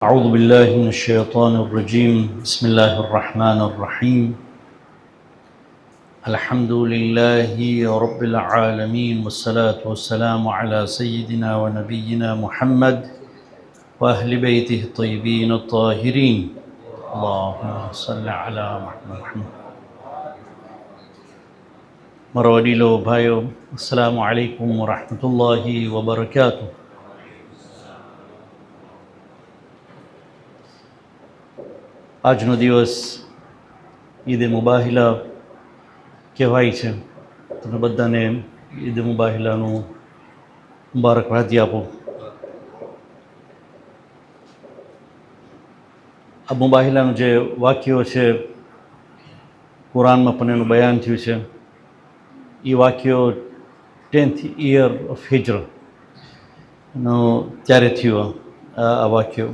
أعوذ بالله من الشيطان الرجيم بسم الله الرحمن الرحيم الحمد لله رب العالمين والصلاة والسلام على سيدنا ونبينا محمد وأهل بيته الطيبين الطاهرين اللهم صل على محمد مروديلو بايو السلام عليكم ورحمة الله وبركاته. આજનો દિવસ ઈદે મુબાહિલા કહેવાય છે. તમે બધાને ઈદે મુબાહિલાનું મુબારકબાદી આપો. આ મુબાહિલાનું જે વાક્યો છે કુરાનમાં પણ એનું બયાન થયું છે. એ વાક્યો 10th યર ઓફ હિજ્ર ત્યારે થયું આ વાક્યો,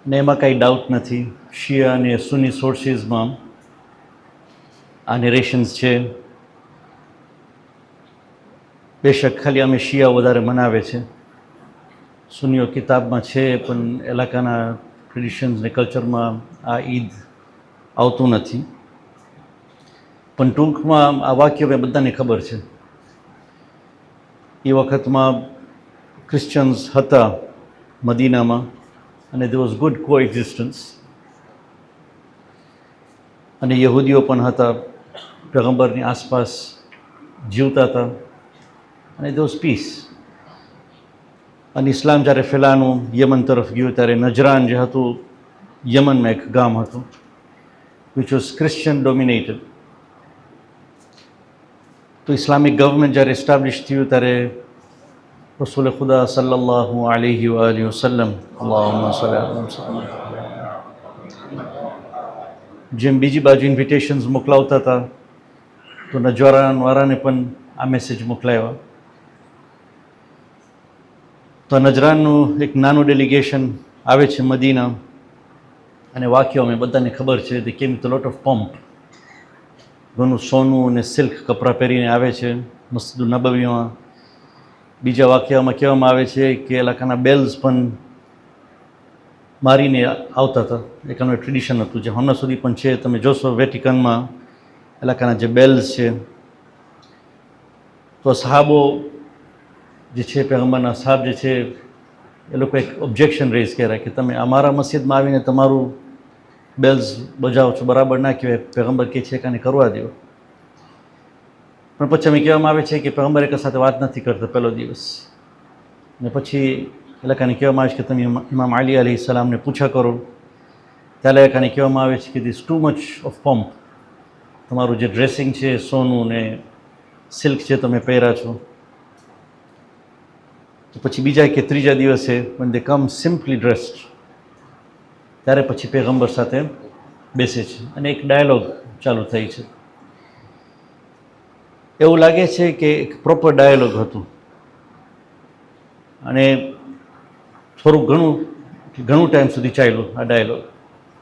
ને એમાં કાંઈ ડાઉટ નથી. શિયા અને સુની સોર્સિસમાં આ નેરેશન્સ છે. બેશક ખાલી અમે શિયા વધારે મનાવે છે, સુનીઓ કિતાબમાં છે, પણ ઇલાકાના ટ્રેડિશન્સ ને કલ્ચરમાં આ ઈદ આવતું નથી. પણ ટૂંકમાં આ વાક્ય મેં બધાને ખબર છે. એ વખતમાં ક્રિશ્ચન્સ હતા મદીનામાં, અને there was good coexistence. અને યહૂદીઓ પણ હતા, પેગમ્બરની આસપાસ જીવતા હતા, અને there was peace. અને ઇસ્લામ જ્યારે ફેલાનું યમન તરફ ગયું ત્યારે નજરાન જે હતું યમનમાં એક ગામ હતું which was Christian dominated. તો ઇસ્લામિક ગવર્મેન્ટ જ્યારે એસ્ટાબ્લિશ થયું ત્યારે રસૂલ ખુદા સલ્લલ્લાહુ અલૈહિ વસલ્લમ અલ્લાહુમ્મા સલ્લી અલા મુહમ્મદ જેમ બીજી બાજુ ઇન્વિટેશન્સ મોકલાવતા હતા, તો નજરાનવાળાને પણ આ મેસેજ મોકલાવ્યા. તો નજરાનનું એક નાનું ડેલિગેશન આવે છે મદીના, અને વાક્યો અમે બધાને ખબર છે. તે કેમ તો લોટ ઓફ પમ્પ, ઘણું સોનું અને સિલ્ક કપડાં પહેરીને આવે છે મસ્જિદ નબવીમાં. બીજા વાક્યમાં કહેવામાં આવે છે કે ઇલાકાના બેલ્સ પણ મારીને આવતા હતા. એક આનું ટ્રેડિશન હતું જે હમણાં સુધી પણ છે. તમે જોશો વેટિકનમાં ઇલાકાના જે બેલ્સ છે. તો સહાબો જે છે, પેગમ્બરના સાહેબ જે છે, એ લોકો એક ઓબ્જેક્શન રેઝ કર્યા કે તમે અમારા મસ્જિદમાં આવીને તમારું બેલ્સ બજાવો છો, બરાબર ના કહેવાય. પેગમ્બર કહે છે કે આને કરવા દો. પણ પછી અમે કહેવામાં આવે છે કે પેગમ્બર એક સાથે વાત નથી કરતા પહેલો દિવસ, ને પછી ઇલાકાને કહેવામાં આવે છે કે તમે ઇમામ અલી અલૈહિ સલામને પૂછા કરો. ત્યારે ઇલાકાને કહેવામાં આવે છે કે this too much of pump, તમારું જે ડ્રેસિંગ છે સોનું ને સિલ્ક છે તમે પહેર્યા છો. તો પછી બીજા કે ત્રીજા દિવસે when they come simply dressed, ત્યારે પછી પેગમ્બર સાથે બેસે છે અને એક ડાયલોગ ચાલુ થાય છે. એવું લાગે છે કે એક પ્રોપર ડાયલોગ હતું, અને થોડુંક ઘણું ટાઈમ સુધી ચાલ્યું આ ડાયલોગ.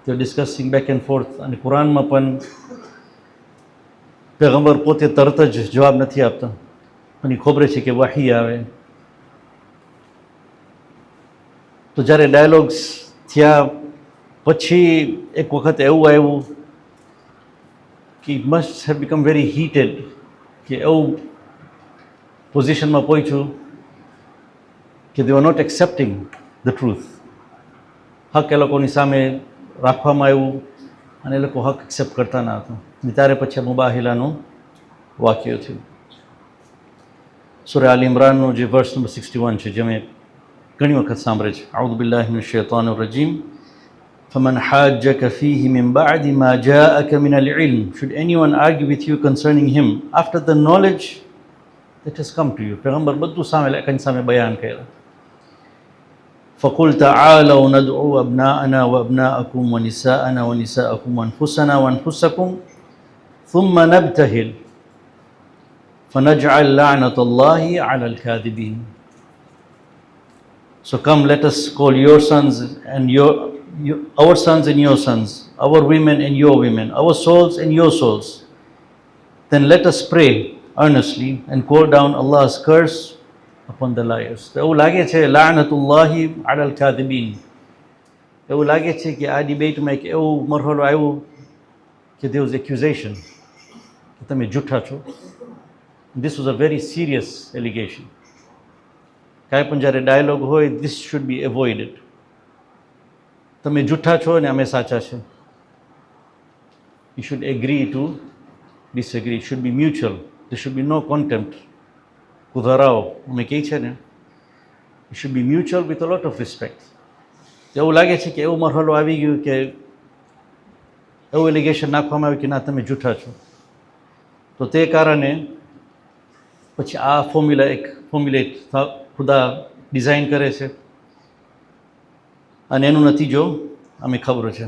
તેઓ ડિસ્કસિંગ બેક એન્ડ ફોર્થ. અને કુરાનમાં પણ પેગમ્બર પોતે તરત જ જવાબ નથી આપતા, પણ એ ખબર છે કે વહી આવે. તો જ્યારે ડાયલોગ્સ થયા પછી એક વખત એવું આવ્યું કે it must have become very heated, કે એવું પોઝિશનમાં પહોંચ્યું કે they are not accepting the truth. હક એ લોકોની સામે રાખવામાં આવ્યું, અને એ લોકો હક એક્સેપ્ટ કરતા ના હતા. અને ત્યારે પછી મુબાહિલાનું વાક્ય થયું. સૂરા આલ ઇમરાનનું જે વર્સ નંબર 61 છે, જે મેં ઘણી વખત સાંભળે છે. અઉઝુ બિલ્લાહિ મિનશ શૈતાનિર રજીમ. فَمَنْ حَاجَّكَ فِيهِ مِنْ بَعْدِ مَا جَاءَكَ مِنَ الْعِلْمِ, should anyone argue with you concerning him after the knowledge that has come to you. પેગમ્બર બધું સામે સામે બયાન કર્યા. فَقُلْ تَعَالَوْا نَدْعُوا أَبْنَاءَنَا وَأَبْنَاءَكُمْ وَنِسَاءَنَا وَنِسَاءَكُمْ وَأَنفُسَنَا وَأَنفُسَكُمْ ثُمَّ نَبْتَهِلْ فَنَجْعَلْ لَعْنَةَ اللَّهِ عَلَى الْكَاذِبِينَ. So come, let us call your sons and our sons and your sons, our women and your women, our souls and your souls. Then let us pray earnestly and call down Allah's curse upon the liars. તો એવું લાગે છે લાનતુલ્લાહી અલલ કાદિબીન, એવું લાગે છે કે આ ડિબેટમાં એક એવું મરહલો આવ્યું કે there was accusation કે તમે જૂઠા છો. This was a very serious allegation. કાંઈ પણ જ્યારે ડાયલોગ હોય, this should be avoided. તમે જૂઠા છો ને અમે સાચા છે. You should agree to disagree. It should be mutual. There should be no contempt. ઉધારાઓ અમે કહે છે ને, it should be mutual with a lot of respect. એવું લાગે છે કે એવું મરહલો આવી ગયું કે એવું એલિગેશન નાખવામાં આવ્યું કે ના તમે જૂઠા છો. તો તે કારણે પછી આ ફોર્મ્યુલેટ ખુદા ડિઝાઇન કરે છે અને એનો નતીજો અમે ખબર છે.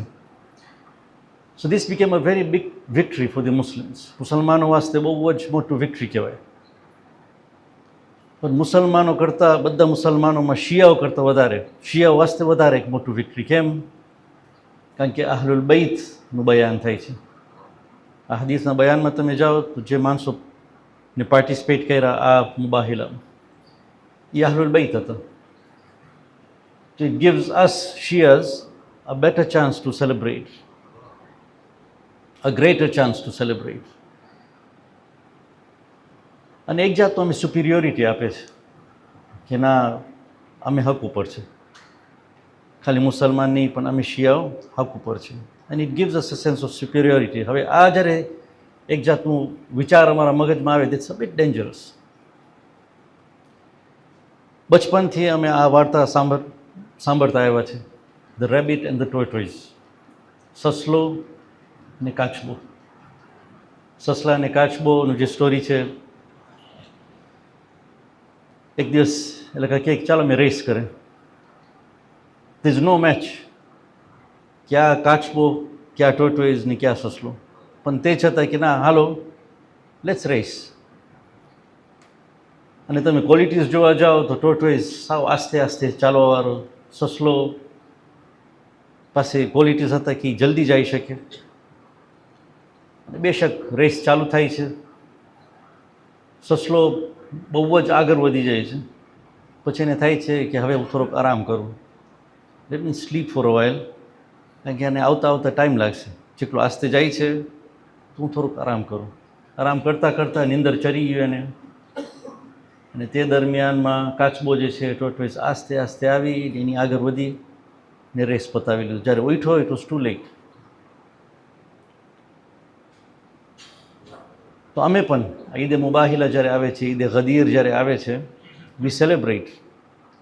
So this became a very big victory for the Muslims. મુસલમાનો વાસ્તે બહુ જ મોટું વિક્ટરી કહેવાય. પણ મુસલમાનો કરતાં, બધા મુસલમાનોમાં શિયાઓ કરતાં વધારે, શિયાઓ વાસ્તે વધારે એક મોટું વિક્ટરી. કેમ? કારણ કે અહલુલ બૈતનું બયાન થાય છે. આ હદીસના બયાનમાં તમે જાઓ તો જે માણસોને પાર્ટિસિપેટ કર્યા આ મુબાહિલામાં, એ અહલુલ બૈત હતા. So it gives us Shias a better chance to celebrate, a greater chance to celebrate. અને એક જાતનો અમે સુપિરિયોરિટી આપે છે કે ના અમે હક ઉપર છે, ખાલી મુસલમાન નહીં પણ અમે શિયાઓ હક ઉપર છે. અને it gives us a sense of superiority. હવે આ જ્યારે એક જાતનું વિચાર અમારા મગજમાં આવે, ઇટ્સ અ બિટ ડેન્જરસ. બચપનથી અમે આ વાર્તા સાંભળતા આવ્યા છે, the rabbit and the tortoise, સસલો ને કાચબો. સસલા અને કાચબોનું જે સ્ટોરી છે, એક દિવસ એટલે કહે ચાલો અમે રેસ કરે. ધેર ઇઝ નો મેચ, ક્યાં કાચબો, ક્યાં ટોર્ટોઇઝ ને ક્યાં સસલો. પણ તે છતાં કે ના હાલો લેટ્સ રેસ. અને તમે ક્વોલિટીઝ જોવા જાઓ તો ટોર્ટોઇઝ સાવ આસ્તે આસ્તે ચાલવાવાળો, સસલો પાસે ક્વોલિટીઝ હતા કે જલ્દી જઈ શકે. અને બેશક રેસ ચાલુ થાય છે, સસલો બહુ જ આગળ વધી જાય છે. પછી એને થાય છે કે હવે હું થોડોક આરામ કરું, let me sleep for a while, કારણ કે એને આવતા આવતા ટાઈમ લાગશે. જેટલો આસ્તે જાય છે તો હું થોડુંક આરામ કરું. આરામ કરતાં કરતાં નીંદર ચડી ગયું એને. અને તે દરમિયાનમાં કાચબો જે છે, ટોર્ટોઇઝ આસ્તે આસ્તે આવી એની આગળ વધી ને રેસ પતાવી લીધું. જ્યારે ઉઠ્યો ઇટ વોઝ ટુ લેટ. તો અમે પણ ઈદે મુબાહિલા જ્યારે આવે છે, ઈદે ગદીર જ્યારે આવે છે, વી સેલિબ્રેટ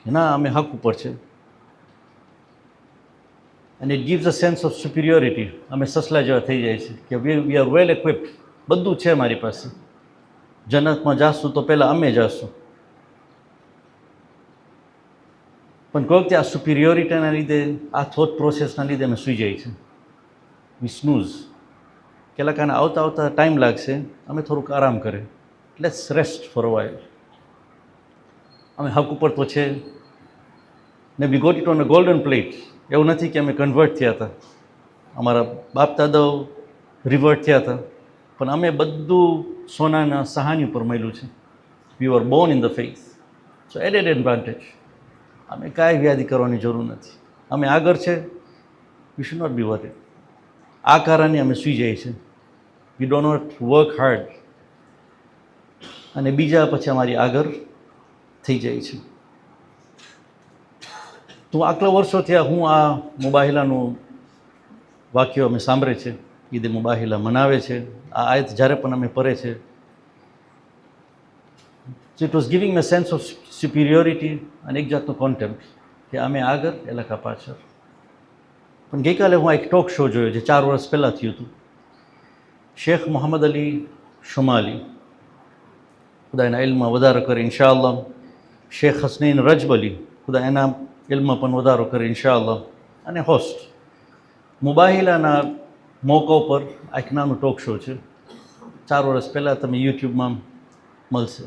કે ના અમે હક ઉપર છે. And it gives a sense of superiority. અમે સસલા જેવા થઈ જાય છે કે વી આર વેલ ઇક્વિપ્ડ, બધું છે મારી પાસે. જન્નતમાં જાશું તો પહેલાં અમે જાશું. પણ કોઈ વખતે આ સુપિરિયોરિટીના લીધે, આ થોટ પ્રોસેસના લીધે અમે સૂઈ જાય છે. વી સ્નૂઝ. કેટલાક આને આવતા આવતા ટાઈમ લાગશે, અમે થોડુંક આરામ કરે, let's rest for a while. અમે હક ઉપર તો છે ને we got it on a golden plate. એવું નથી કે અમે કન્વર્ટ થયા હતા, અમારા બાપ દાદાઓ રિવર્ટ થયા હતા, પણ અમે બધું સોનાના સહાની ઉપર મળ્યું છે. We were born in the faith. So added advantage. અમે કાંઈ વ્યાધિ કરવાની જરૂર નથી. અમે આગળ છે, we should not be worried. આ કારણે અમે સૂઈ જઈએ છીએ. We do not work hard. અને બીજા પછી અમારી આગળ થઈ જાય છે. તો આટલા વર્ષો થયા હું આ મુબાહિલાનું વાક્યો અમે સાંભળે છે, ઈદે મુબાહિલા મનાવે છે. આ આયત જ્યારે પણ અમે પઢે છે, so it was giving me a sense of superiority અને એક જાતનો કોન્ટેમ્પ્ટ કે અમે આગળ એ લોકો પાછળ. પણ ગઈકાલે હું એક ટોક શો જોયો જે 4 વર્ષ પહેલાં થયું હતું. શેખ મોહમ્મદ અલી શુમાલી, ખુદા એના ઇલ્મમાં વધારો કરે ઇન્શાઅલ્લાહ. શેખ હસનૈન રજબલી, ખુદા એના ઇલ્મમાં પણ વધારો કરે ઇન્શાઅલ્લાહ. અને હોસ્ટ મુબાહિલાના મોકા પર આ એક નાનું ટોક શો છે. 4 વર્ષ પહેલાં તમે યુટ્યુબમાં મળશે.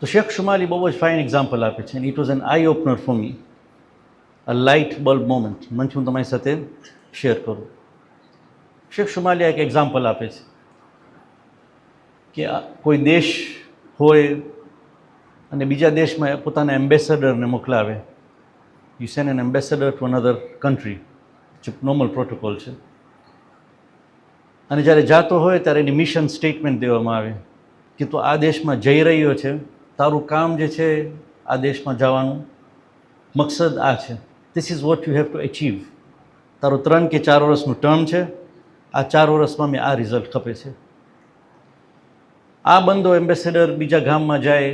તો શેખ શુમાલી બહુ જ ફાઇન એક્ઝામ્પલ આપે છે. It was an eye opener for me, a light bulb moment. મંચ હું તમારી સાથે શેર કરું. શેખ શુમાલી એક એક્ઝામ્પલ આપે છે કે કોઈ દેશ હોય અને બીજા દેશમાં પોતાના એમ્બેસેડરને મોકલાવે. You send an ambassador to another country, જે નોર્મલ પ્રોટોકોલ છે. અને જ્યારે જાતો હોય ત્યારે એની મિશન સ્ટેટમેન્ટ દેવામાં આવે કે તું આ દેશમાં જઈ રહ્યો છે, તારું કામ જે છે આ દેશમાં જવાનું મકસદ આ છે. This is what you have to achieve. તારું 3 કે 4 વર્ષનું ટર્મ છે, આ 4 વર્ષમાં મેં આ રિઝલ્ટ ખપે છે. આ બંદો એમ્બેસેડર બીજા ગામમાં જાય,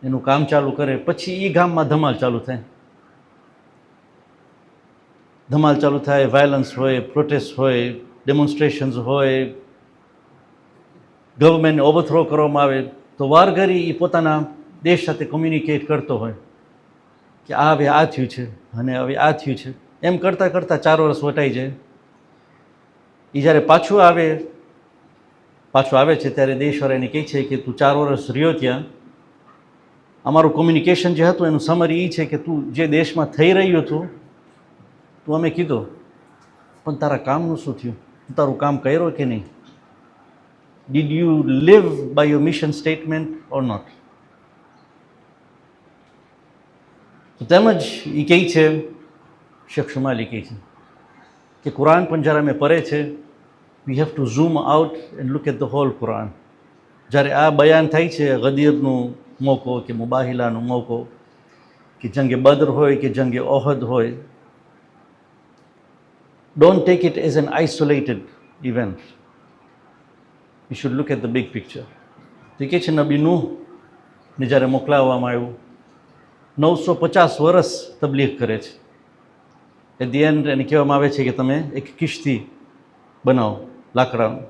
એનું કામ ચાલુ કરે, પછી એ ગામમાં ધમાલ ચાલુ થાય. ધમાલ ચાલુ થાય, વાયલન્સ હોય, પ્રોટેસ્ટ હોય, ડેમોન્સ્ટ્રેશન્સ હોય, ગવર્મેન્ટને ઓવરથ્રો કરવામાં આવે. તો વારઘડી એ પોતાના દેશ સાથે કોમ્યુનિકેટ કરતો હોય કે આ હવે આ થયું છે અને હવે આ થયું છે. એમ કરતાં કરતાં 4 વર્ષ વટાઈ જાય. એ જ્યારે પાછું આવે છે ત્યારે દેશવાળા એને કહે છે કે તું 4 વર્ષ રહ્યો ત્યાં, અમારું કોમ્યુનિકેશન જે હતું એનું સમરી એ છે કે તું જે દેશમાં થઈ રહ્યું હતું તું અમે કીધો, પણ તારા કામનું શું થયું? તું તારું કામ કર્યો કે નહીં? Did you live by your mission statement or not? તો તેમજ એ કહે છે, શેખ શુમાલી કહે છે કે કુરાન પણ જ્યારે અમે પઢે છે, we have to zoom out and look at the whole Quran. જ્યારે આ બયાન થાય છે ગદીરનું મોકો કે મુબાહિલાનો મોકો, કે જંગે બદર હોય કે જંગે ઓહદ હોય, don't take it as an isolated event. We should look at the big picture. તો કહે છે નબી નૂહને જ્યારે મોકલાવવામાં આવ્યું, 950 વર્ષ તબલીગ કરે છે. એટ ધી એન્ડ એને કહેવામાં આવે છે કે તમે એક કિશ્તી બનાવો લાકડાનું.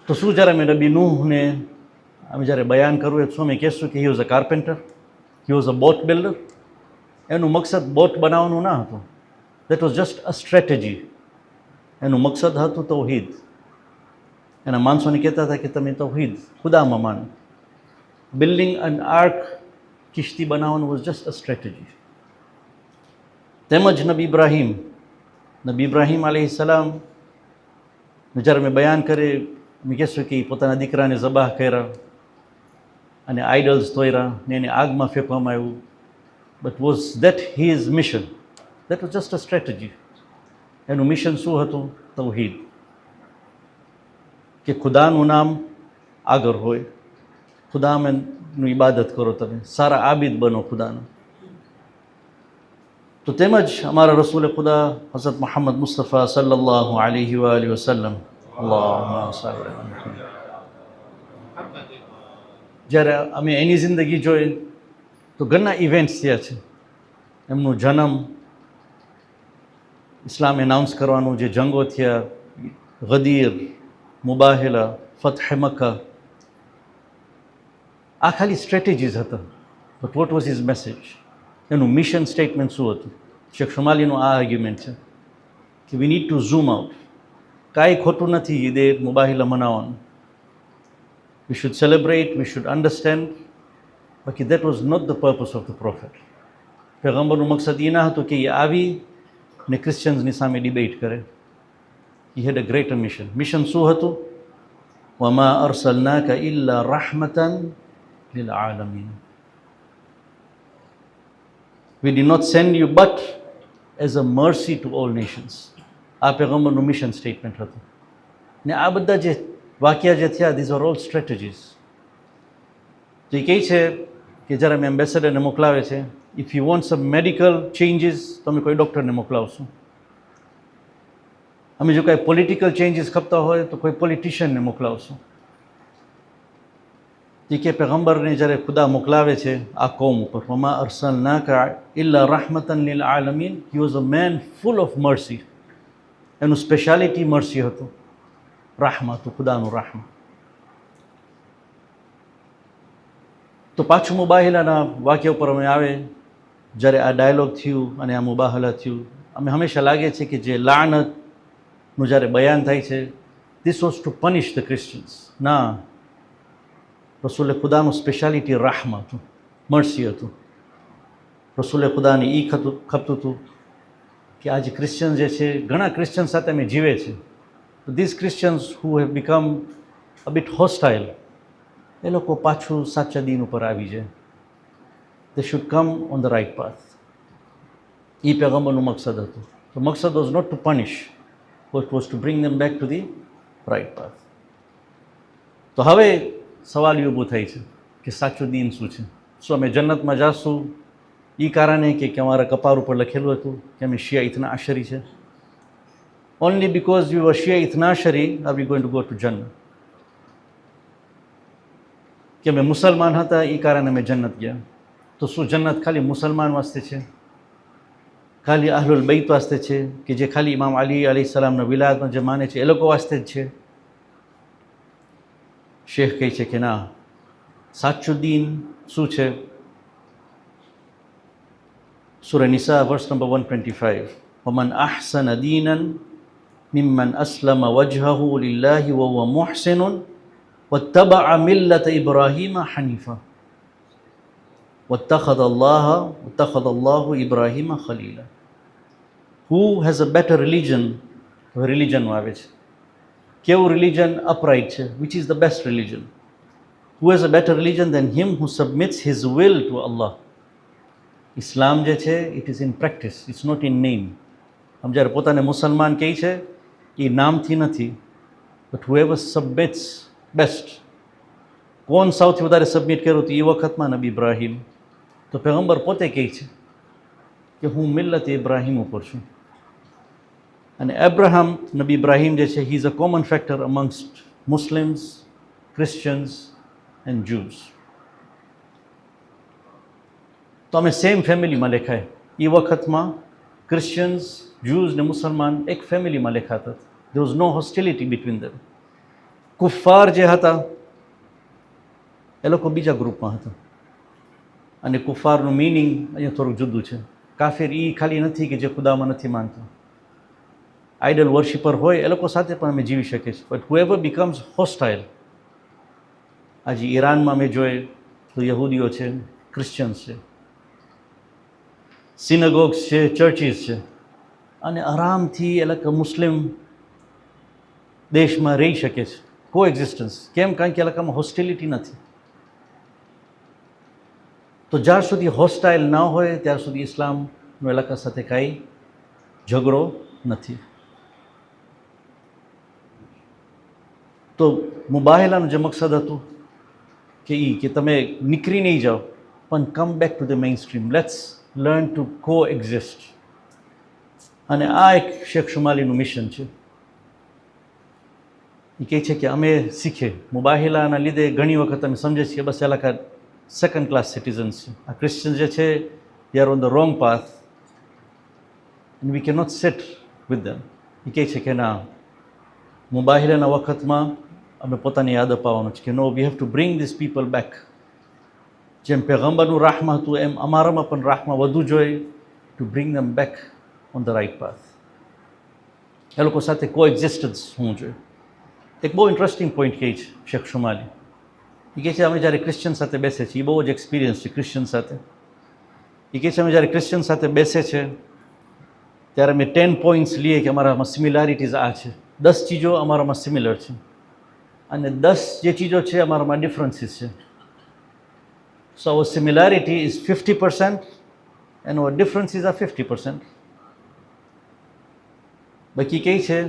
તો શું જ્યારે મેં નબી નૂહને અમે જ્યારે બયાન કરવું તો શું અમે કહેશું કે હી was a carpenter, he was a boat builder? એનું મકસદ બોટ બનાવવાનું ના હતું. That was just a strategy. એનું મકસદ હતું તૌહીદ. એના માણસોને કહેતા હતા કે તમે તૌહીદ ખુદામાં માનો. બિલ્ડિંગ એન આર્ક, કિશ્તી બનાવવાનું વોઝ જસ્ટ અ સ્ટ્રેટેજી. તેમજ નબી ઇબ્રાહીમ અલૈહિસ્સલામ જ્યારે મેં બયાન કરે, મેં કહેશું કે પોતાના દીકરાને ઝબાહ કર્યા અને આઇડલ્સ તોર્યા ને એને આગમાં ફેંકવામાં આવ્યું. But was that his mission? That was just a strategy. એનું મિશન શું હતું? તૌહીદ. કે ખુદાનું નામ આગળ હોય, ખુદાનું ઇબાદત કરો, તમે સારા આબિદ બનો ખુદાના. તો તેમજ અમારા રસૂલ ખુદા હઝરત મોહમ્મદ મુસ્તફા સલ્લલ્લાહુ અલૈહિ વસલ્લમ, અલ્લાહુમ્મા સલ્લિ અલા મુહમ્મદ, જ્યારે અમે એની જિંદગી જોઈ તો ઘણા ઇવેન્ટ્સ થયા છે. એમનું જન્મ, ઇસ્લામ એનાઉન્સ કરવાનું જે જંગો થયા, ગદીર, મુબાહિલા, ફતહ મક્કા, આ ખાલી સ્ટ્રેટેજીસ હતા. But what was his message? એનું મિશન સ્ટેટમેન્ટ શું હતું? શેખ શુમાલીનું આ આર્ગ્યુમેન્ટ છે કે we need to zoom out. કાંઈ ખોટું નથી ઈદે મુબાહિલા મનાવવાનું. We should celebrate, we should understand. બાકી that was not the purpose of the prophet. પેગમ્બરનું મકસદ એ ના હતું કે એ આવી ને ક્રિશ્ચિયન્સની સામે ડિબેટ કરે. હી હેડ અ ગ્રેટર મિશન. મિશન શું હતું? વમા અરસલનાકા ઇલ્લા rahmatan lil alamin. We did not send you but as a mercy to all nations. આ પેગમ્બરનું મિશન સ્ટેટમેન્ટ હતું. ને આ બધા જે વાક્યા જે થયા, ધીઝ આર ઓલ સ્ટ્રેટેજીસ. તો એ કહે છે કે જ્યારે અમે એમ્બેસેડરને મોકલાવે છે, if you want some medical changes તો અમે કોઈ ડૉક્ટરને મોકલાવશું. અમે જો કાંઈ પોલિટિકલ ચેન્જીસ ખપતા હોય તો કોઈ પોલિટિશિયનને મોકલાવશું. એ કે પેગમ્બરને જ્યારે ખુદા મોકલાવે છે આ કોમ ઉપર, વમા અરસલનાકા ઇલ્લા rahmatan lil alamin, he was a man full of mercy. એનું સ્પેશિયાલિટી મર્સી હતું, રાહમા હતું, ખુદાનું રાહમા. તો પાછું મુબાહિલાના વાક્ય ઉપર અમે આવે, જ્યારે આ ડાયલોગ થયું અને આ મુબાહલા થયું, અમે હંમેશા લાગે છે કે જે લાનતનું જ્યારે બયાન થાય છે, this was to punish the Christians. ના, રસૂલે ખુદાનું સ્પેશિયાલિટી રાહમા હતું, મર્સી હતું. રસૂલે ખુદાને એ ખપતું હતું કે આજે ક્રિશ્ચિયન જે છે, ઘણા ક્રિશ્ચિયન સાથે અમે જીવે છે, તો તો this Christians who have become a bit hostile, એ લોકો પાછું સાચા દીન ઉપર આવી જાય. They should come on the right path. એ પેગમ્બરનું મકસદ હતું. તો મકસદ was not to punish, but was to bring them back to the right path. તો હવે સવાલ એ ઊભો થાય છે કે સાચું દીન શું છે? શું અમે જન્નતમાં જાશું એ કારણે કે અમારા કપાર ઉપર લખેલું હતું કે અમે શિયા ઇથના આશરી છે? ઓનલી બિકોઝ વી વર શિયા ઇથના આશરી are we going to go to જન્નત? કે અમે મુસલમાન હતા એ કારણે અમે જન્નત ગયા? તો શું જન્નત ખાલી મુસલમાન વાસ્તે છે? ખાલી અહલુલ બૈત વાસ્તે છે કે જે ખાલી ઇમામ અલી અલૈહિસ્સલામના વિલાયતમાં જે માને છે એ લોકો વાસ્તે જ છે? શેખ કહે છે કે ના, સાચું દીન શું છે? સૂરા નિસા વર્સ નંબર 125, વમન અહસન દીનન મિમ્મન અસ્લમ વજહહુ લિલ્લાહિ વહુવ મુહસિનુન વત્તબઅ મિલ્લત ઇબ્રાહીમ હનીફા વત્તખذ અલ્લાહુ ઇબ્રાહીમ ખલીલા. Who has a better religion? રિલિજનનું આવે છે કેવું રિલિજન? અપરાઇટ છે. Which is the best religion? Who has a better religion then him who submits his will to અલ્લાહ. ઇસ્લામ જે છે it is in practice, it's not in name. આમ જ્યારે પોતાને મુસલમાન કહે છે એ નામથી નથી, બટ હુએવર સબમિટ્સ બેસ્ટ. કોણ સૌથી વધારે સબમિટ કર્યું હતું એ વખતમાં? નબી ઇબ્રાહીમ. તો પેગમ્બર પોતે કહે છે કે હું મિલ્લત ઇબ્રાહીમ ઉપર છું. અને એબ્રાહમ, નબી ઇબ્રાહીમ જે છે, he is a common factor amongst Muslims, Christians and Jews. તો અમે સેમ ફેમિલીમાં લેખાય. એ વખતમાં ક્રિશ્ચિયન્સ, જ્યુઝ ને મુસલમાન એક ફેમિલીમાં લેખાતા. ધેર વોઝ નો હોસ્ટિલિટી બિટવીન ધેમ. કુફાર જે હતા એ લોકો બીજા ગ્રુપમાં હતા. અને કુફારનું મિનિંગ અહીંયા થોડુંક જુદું છે. કાફિર એ ખાલી નથી કે જે ખુદામાં નથી માનતો. આઇડલ વર્શિપર હોય એ લોકો સાથે પણ અમે જીવી શકીએ છીએ. બટ હુએવર બીકમ્સ હોસ્ટાઇલ, આજે ઈરાનમાં અમે જોઈએ તો યહૂદીઓ છે, ક્રિશ્ચિયન્સ છે, સિનેગોગ્સ છે, ચર્ચિસ છે, અને આરામથી એ લોકો મુસ્લિમ દેશમાં રહી શકે છે. કો એક્ઝિસ્ટન્સ. કેમ? કારણ કે એ લોકોમાં હોસ્ટિલિટી નથી. તો જ્યાર સુધી હોસ્ટાઇલ ન હોય ત્યાર સુધી ઇસ્લામનો એ લોકો સાથે કાંઈ ઝઘડો નથી. તો મુબાહેલાનું જે મકસદ હતું કે તમે નીકળી નહીં જાઓ, પણ come back to the mainstream. Let's learn to coexist. અને આ એક શેખ શુમાલીનું મિશન છે. એ કહે છે કે અમે શીખે મુબાહેલાના લીધે ઘણી વખત અમે સમજે છીએ બસ એ લોકો સેકન્ડ ક્લાસ સિટીઝન્સ છે. આ ક્રિશ્ચિયન જે છે they are on the wrong path and we can not set with them. એ કહે છે કે ના, મુબાહેલાના વખતમાં અમે પોતાની યાદ અપાવવાનું છે કે no, we have to bring this people back. જેમ પેગમ્બરનું રાહમાં હતું એમ અમારામાં પણ રાહમાં વધુ જોઈએ, to bring them back on the right path. એ લોકો સાથે કો એક્ઝિસ્ટન્સ હોવું જોઈએ. એક બહુ ઇન્ટરેસ્ટિંગ પોઈન્ટ કહે છે શેખ શુમાલી. એ કહે છે અમે જ્યારે ક્રિશ્ચિયન સાથે બેસે છીએ, એ બહુ જ એક્સપિરિયન્સ છે ક્રિશ્ચિયન સાથે. એ કહે છે અમે જ્યારે ક્રિશ્ચિયન સાથે બેસે છે ત્યારે અમે 10 પોઈન્ટ્સ લઈએ કે અમારામાં સિમિલારિટીઝ આ છે. 10 ચીજો અમારામાં સિમિલર છે અને 10 જે ચીજો છે અમારામાં ડિફરન્સીસ છે. So our similarity is 50% and our differences are 50%. બાકી કહે છે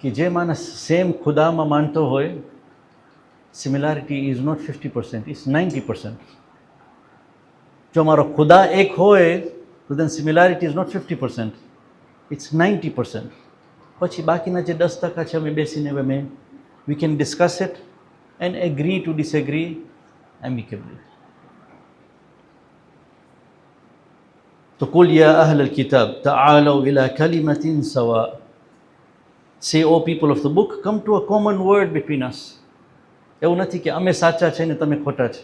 કે જે માણસ સેમ ખુદામાં માનતો હોય, સિમિલારિટી ઇઝ નોટ 50%, ઇટ્સ 90%. જો મારો ખુદા એક હોય તો then similarity is not 50%, it's 90%. પછી બાકીના જે 10% છે અમે બેસીને અમે we can discuss it and agree to disagree amicably. તો કુલ યા અહલલ કિતાબ તઆલૌ ઇલા કલિમતિન સવા. Say, O people of the book, come to a common word between us. એવું નથી કે અમે સાચા છે ને તમે ખોટા છે.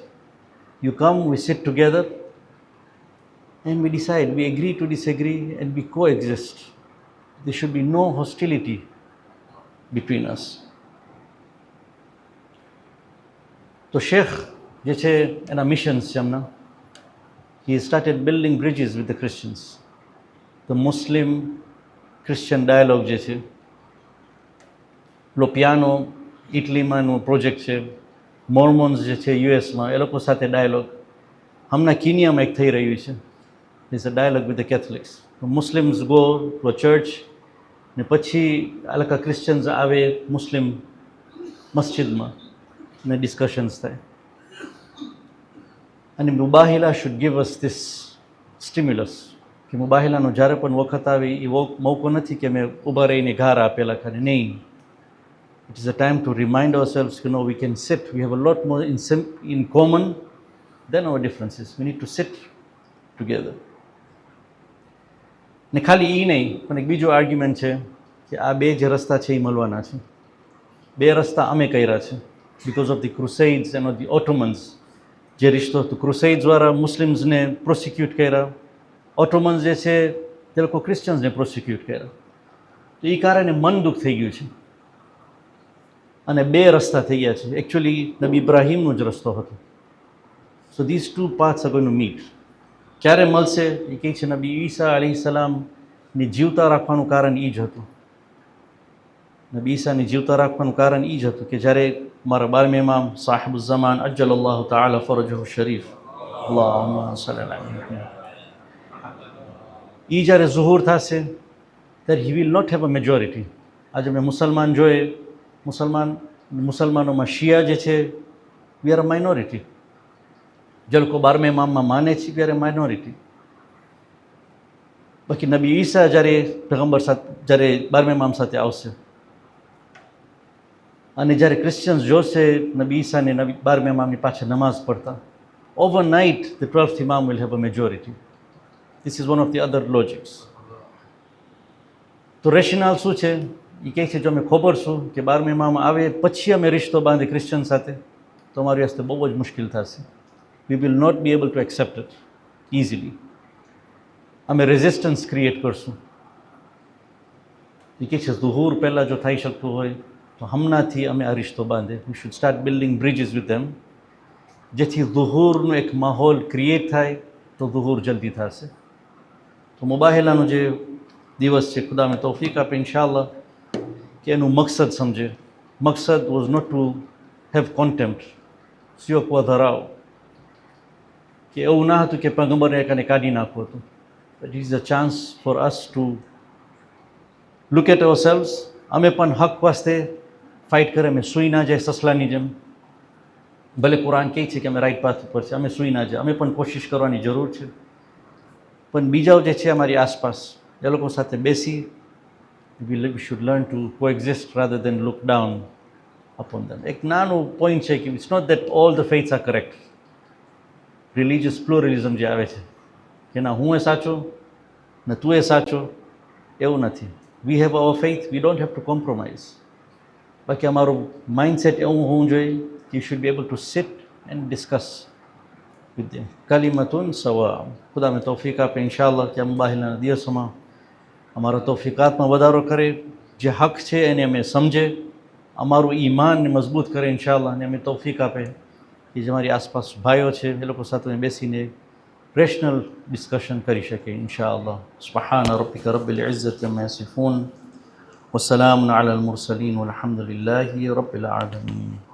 You come, we sit together and we decide, we agree to disagree and we coexist. There should be no hostility between us. તો શેખ જે છે એના મિશન્સ છે એમના. He started building bridges with the Christians. The Muslim Christian dialogue જે છે પેલો piano ઇટલીમાંનો project છે, મોર્મોન્સ જે છે યુએસમાં, એ લોકો સાથે ડાયલોગ. હમણાં કિનિયામાં એક થઈ રહ્યું છે, is a dialogue with the Catholics. Muslims go to a church, ને પછી આ લોકો ક્રિશ્ચન્સ આવે મુસ્લિમ મસ્જિદમાં ને ડિસ્કશન્સ થાય. અને મુબાહિલા should give us this stimulus, કે મુબાહિલાનો જ્યારે પણ વખત આવે એ મોકો નથી કે મેં ઊભા રહીને ઘાર આપેલા ખાને. નહીં, it is a time to remind ourselves, we can sit, we have a lot more in common than our differences. We need to sit together. ને ખાલી એ નહીં, પણ એક બીજો આર્ગ્યુમેન્ટ છે કે આ બે જે રસ્તા છે એ મળવાના છે. બે રસ્તા અમે કર્યા છે because of the crusades and the Ottomans. જે રિશ્તો હતો, ક્રુસેડ્સ વાળા મુસ્લિમ્સને પ્રોસિક્યુટ કર્યા, ઓટોમન્સ જે છે તે લોકો ક્રિશ્ચન્સને પ્રોસિક્યુટ કર્યા. તો એ કારણે મન દુઃખ થઈ ગયું છે અને બે રસ્તા થઈ ગયા છે. એકચ્યુઅલી નબી ઇબ્રાહીમનો જ રસ્તો હતો. So these two paths are going to meet. ક્યારે મળશે એ કહે છે, નબી ઈસા અલૈહિસ્સલામની જીવતા રાખવાનું કારણ એ જ હતું. નબી ઈસાની જીવતા રાખવાનું કારણ એ જ હતું કે જ્યારે મારા 12મે ઇમામ સાહિબુઝ્ઝમાન અજ્જલલ્લાહુ તઆલા ફરજહુ શરીફ, અલ્લાહુમ્મા સલ્લી અલા મુહમ્મદ, એ જ્યારે ઝુહૂર થશે ત્યારે he will not have a majority. આજે મેં મુસલમાન જોઈએ, મુસલમાનોમાં શિયા જે છે, વી આર અ માઇનોરિટી. જે લોકો 12મે ઇમામમાં માને છે, વી આર અ માઇનોરિટી. બાકી નબી ઈસા જ્યારે પેગમ્બર સાથે, જ્યારે 12મે ઇમામ સાથે આવશે અને જ્યારે ક્રિશ્ચિયન્સ જોશે નબી ઈસાને 12મે ઇમામની પાછળ નમાઝ પડતા, overnight the 12th Imam will have a majority. This is one of the other logics. તો રેશનાલ શું છે? એ કહે છે, જો અમે ખબર છું કે 12મે ઇમામ આવે પછી અમે રિશ્તો બાંધે ક્રિશ્ચિયન સાથે, તો અમારી વાસ્તે બહુ જ મુશ્કેલ થશે. We will not be able to accept it easily. અમે રેઝિસ્ટન્સ ક્રિએટ કરશું. એ કહે છે, ઝુહૂર પહેલાં જો થઈ શકતું હોય તો હમણાંથી અમે આ રિશ્તો બાંધે. We should start building bridges with them, જેથી ઝુહૂરનો એક માહોલ ક્રિએટ થાય તો ઝુહૂર જલ્દી થશે. તો મુબાહિલાનો જે દિવસ છે, ખુદા અમે તૌફીક આપે ઇન્શાઅલ્લાહ કે એનું મકસદ સમજે. મકસદ was not to have contempt, સ્યોકવા ધરાવ, કે એવું ના હતું કે પૈગંબરને એકાને કાઢી નાખવું હતું. But it is a chance for us to look at ourselves. અમે પણ હક વાસ્તે ફાઇટ કરે, અમે સૂઈ ના જાય સસલાની જેમ. ભલે કુરાન કહે છે કે અમે રાઈટ પાથ ઉપર છે, અમે સૂઈ ના જાય, અમે પણ કોશિશ કરવાની જરૂર છે. પણ બીજાઓ જે છે અમારી આસપાસ, એ લોકો સાથે બેસી we should learn to coexist rather than look down upon them. એક નાનું પોઈન્ટ છે કે it's not that all the faiths are correct. Religious pluralism જે આવે છે કે ના હું એ સાચો ને તું એ સાચો, એવું નથી. We have our faith, we don't have to compromise. બાકી અમારું માઇન્ડસેટ એવું હોવું જોઈએ કે you should be able to sit and discuss with them. કલિમતુન સવા. ખુદા અમે તૌફીક આપે ઇન્શાઅલ્લાહ કે મુબાહિલાના દિવસોમાં અમારા તૌફીકાતમાં વધારો કરે, જે હક છે એને અમે સમજે, અમારું ઈમાનને મજબૂત કરે ઇન્શાઅલ્લાહ. અને અમે તૌફીક આપે કે જે અમારી આસપાસ ભાઈઓ છે એ લોકો સાથે બેસીને રેશનલ ડિસ્કશન કરી શકે ઇન્શાઅલ્લાહ. સુબ્હાન રબ્બિકા રબ્બિલ ઇઝ્ઝતિ અમ્મા યસિફૂન, વસલામુન અલલ મુરસલીન, વલહમ્દુલિલ્લાહિ રબ્બિલ આલમીન.